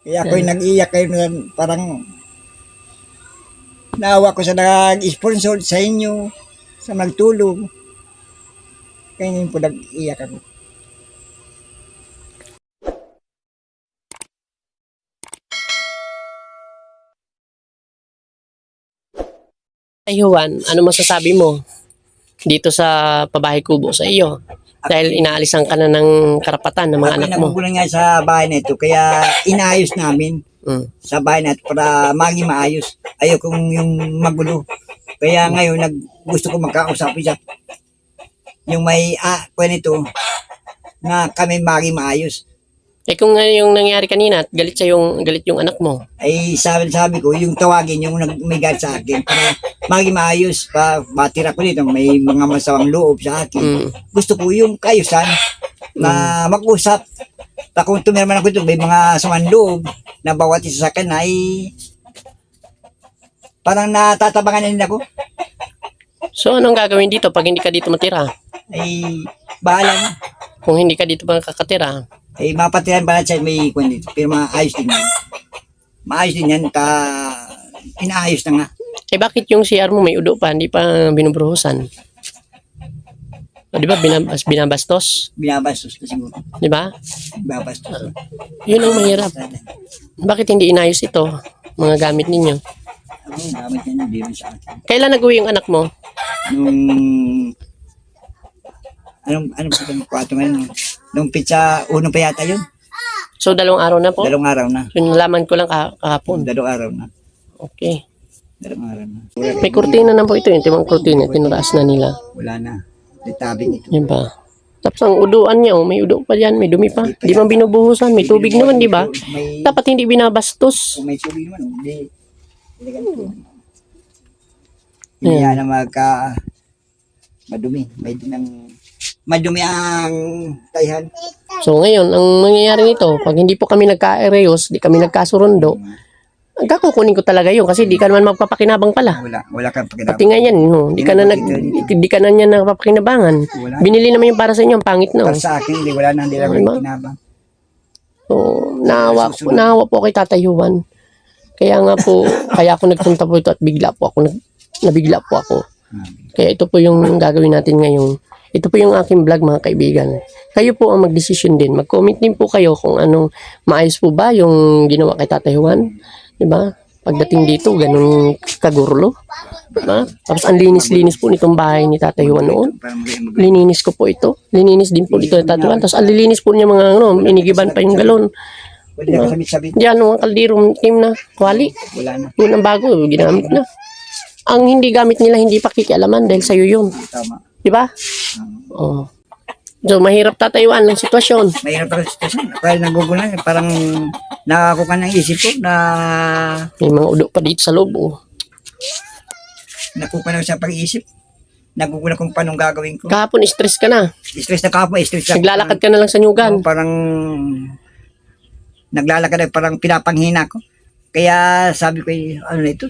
Kaya ako'y nag-iyak kayo na parang naawa ko sa nag-sponsor sa inyo, sa nagtulong. Kaya ngayon po nag-iyak ako. Ay, Juan, ano masasabi mo dito sa pabahay kubo sa iyo? Dahil inaalisan ka na ng karapatan ng mga Ako'y anak mo. nagugulan nga sa bahay na ito, kaya inaayos namin Mm. sa bahay na ito para maging maayos. Ayokong yung magulo. Kaya ngayon, gusto ko magkausap siya. Yung may nito na kami maging maayos. Eh kung yung nangyari kanina at galit yung anak mo. Ay sabi ko, yung tawagin yung may galit sa akin para maging maayos pa matira ko dito. May mga masawang loob sa akin. Mm. Gusto ko yung kaayusan na mag-usap. Pa kung tumirman ako ito, may mga saman loob na bawat isa sa akin ay parang natatabangan na din ako. So anong gagawin dito pag hindi ka dito matira? Ay bahala na. Kung hindi ka dito makakatira, Ay mapatiran ba siya may kwan dito. Pero maayos din yan. Maayos din yan. Inaayos na nga. eh bakit yung CR mo may udo pa, hindi pa binubruhusan? O, di ba binabastos? Binabastos na siguro. Di ba? Binabastos. Yun ang mahirap. Bakit hindi inayos ito, mga gamit ninyo? Ako, gamit yan hindi rin sa akin. Kailan nag-uwi yung anak mo? Anong pa itong 4 ngayon? Nung pizza, unang pa yata yun. So, 2 araw na po? 2 araw na. Yung nalaman ko lang kahapon. 2 araw na. Okay. 2 araw na. May kurtina na po ito. Yung timang kurtina. Tinuraas na nila. Wala na. Ditabing ito. Yan ba? Tapos ang uduan niya, may udo pa dyan. May dumi pa. Di man binubuhusan. May tubig naman, di ba? Dapat hindi binabastos. Kung may tubig naman, hindi. Hindi yan na madumi. Madumi ang tayhan. So ngayon, ang mangyayari nito, pag hindi po kami nagka-ereyos, di kami nagkasurundo, kakukunin ko talaga yun kasi di ka naman magpapakinabang pala. Wala kang Pati pakinabang. nga yan, no? Di ka na niya napapakinabangan. Wala. Binili naman yung para sa inyo, ang pangit na. Para sa akin, wala na, hindi lang Diba? pakinabang. So, naawa po kay Tatay Juan. Kaya nga po, kaya ako nagpunta po ito at nabigla po ako. Kaya ito po yung gagawin natin ngayon. Ito po yung aking vlog, mga kaibigan. Kayo po ang magdesisyon din. Mag-comment din po kayo kung anong maayos po ba yung ginawa kay Tatay Juan. Diba? Pagdating dito, ganun kagurlo. Diba? Tapos ang linis-linis po nitong bahay ni Tatay Juan noon. Lininis ko po ito. Lininis din po dito ni Tatay Juan. Tapos ang lilinis po niya mga inigiban pa yung galon. Pwede na sabit-sabit. Diyan, ang kaldirong team na kwali. Wala na. Yun ang bago, ginamit na. Ang hindi gamit nila, hindi pakikialaman dahil sa'yo yun. Tama. Di ba? Oh. So, mahirap tatayuan ng sitwasyon. Mahirap pa rin sitwasyon. Kaya nagugulan. Parang nakakuha ng isip ko na May mga udo pa dito sa loob. Oh. nakuha na sa pag-iisip. Nagugulan kung paano gagawin ko. Kahapon, stress ka na. Stress na kapwa, stress na. Naglalakad ka na lang sa nyugan. Parang naglalakad na parang pinapanghina ko. Kaya sabi ko, ano na ito?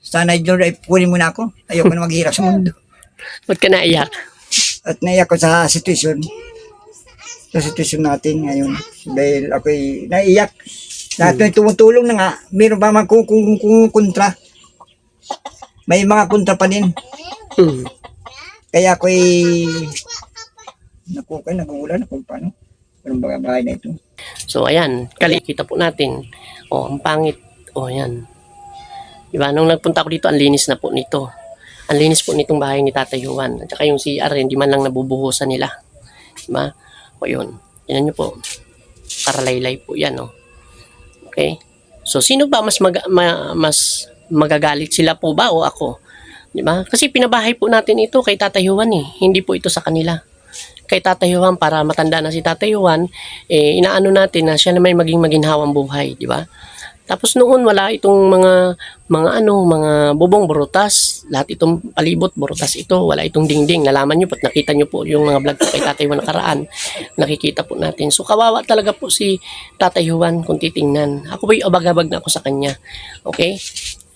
Sana Lord ay kunin mo na ako. Ayoko na maghirap sa mundo. Ba't ka naiyak? At naiyak ko sa sitwasyon. Sa sitwasyon natin ngayon. Dahil ako'y naiyak. Lahat na tumutulong na nga. Meron pa mga kontra. May mga kontra pa din. Hmm. Kaya ako'y nagugulan kung paano. Anong mga bahay na ito. So, ayan. Kita po natin. Oh, ang pangit. Oh, ayan. Diba? Nung nagpunta ako dito, ang linis na po nito. Ang linis po nitong bahay ni Tatay Juan. At saka yung CR, hindi man lang nabubuhusan nila. Diba? O yun. Yan nyo po. Karalaylay po yan. Oh. Okay? So, sino ba mas magagalit? Sila po ba o ako? Diba? Kasi pinabahay po natin ito kay Tatay Juan eh. Hindi po ito sa kanila. Kay Tatay Juan, para matanda na si Tatay Juan, inaano natin na siya na may maging maginhawang buhay. Diba? Tapos noon wala itong mga bubong burutas, lahat itong palibot burutas ito, wala itong dingding. Nalaman niyo po, nakita niyo po yung mga vlog ko kay Tatay Juan nakaraan. Nakikita po natin. So kawawa talaga po si Tatay Juan kung titingnan. Ako po yung abag-abag na ako sa kanya. Okay?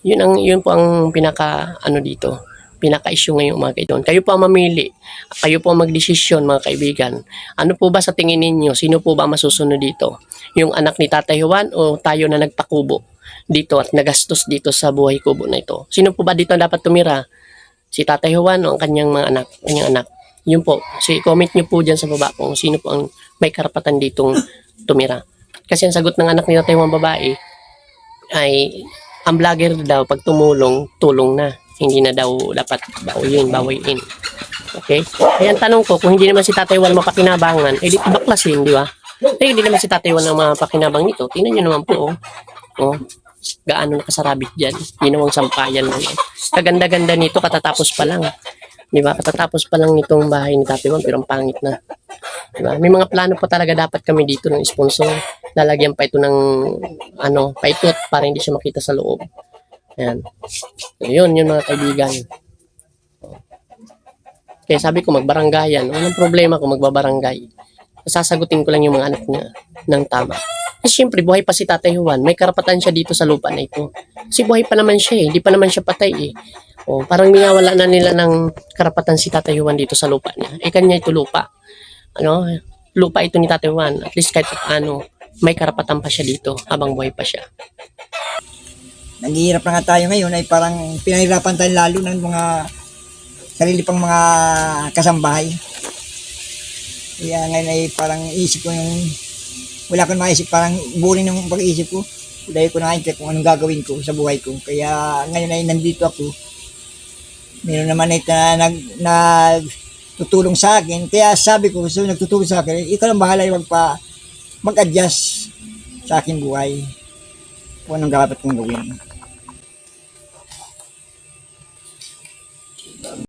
Yun po ang pinaka dito. pinaka-issue ngayon mga kaibigan. Kayo po ang mamili. Kayo po ang magdesisyon mga kaibigan. Ano po ba sa tingin ninyo? Sino po ba masusunod dito? Yung anak ni Tatay Juan o tayo na nagpakubo dito at nagastos dito sa buhay kubo na ito? Sino po ba dito ang dapat tumira? Si Tatay Juan o ang kanyang mga anak? Kanyang anak. Yun po. So, comment nyo po dyan sa baba kung sino po ang may karapatan ditong tumira. Kasi ang sagot ng anak ni Tatay Juan babae ay ang vlogger daw pag tumulong, tulong na. Hindi na daw dapat bawiin. Okay? Kaya ang tanong ko, kung hindi naman si Tatay Juan mapakinabangan, eh di baklasin, di ba? Eh hindi naman si Tatay Juan ang mapakinabang nito. Tingnan nyo naman po, oh, gaano nakasarabit dyan. Ginawang sampayan lang. Kaganda-ganda nito, katatapos pa lang. Di ba? Katatapos pa lang nitong bahay ni Tatay Juan, pero ang pangit na. Di ba? May mga plano pa talaga dapat kami dito ng sponsor. Lalagyan pa ito ng paitot para hindi siya makita sa loob. Ayan. So, yun mga kaibigan. Kaya sabi ko magbaranggayan. Walang problema kung magbabarangay. Sasagutin ko lang yung mga anak niya ng tama. Kasi syempre, buhay pa si Tatay Juan. May karapatan siya dito sa lupa na ito. Kasi buhay pa naman siya eh. Hindi pa naman siya patay eh. O, parang minawala na nila ng karapatan si Tatay Juan dito sa lupa niya. Eh, kanya ito lupa. Lupa ito ni Tatay Juan. At least kahit may karapatan pa siya dito habang buhay pa siya. Naghihirap na nga tayo ngayon ay parang pinahirapan tayo lalo ng mga sarili pang mga kasambahay. Kaya ngayon ay parang isip ko yung wala akong maisip, parang boring ng pag-iisip ko. Dahil ko nakikita kung anong gagawin ko sa buhay ko. Kaya ngayon ay nandito ako. Meron naman ay nagtutulong sa akin. Kaya sabi ko, so nagtutulong sa akin, ikaw lang bahala yung mag-adjust sa aking buhay. Kung anong dapat kong gawin.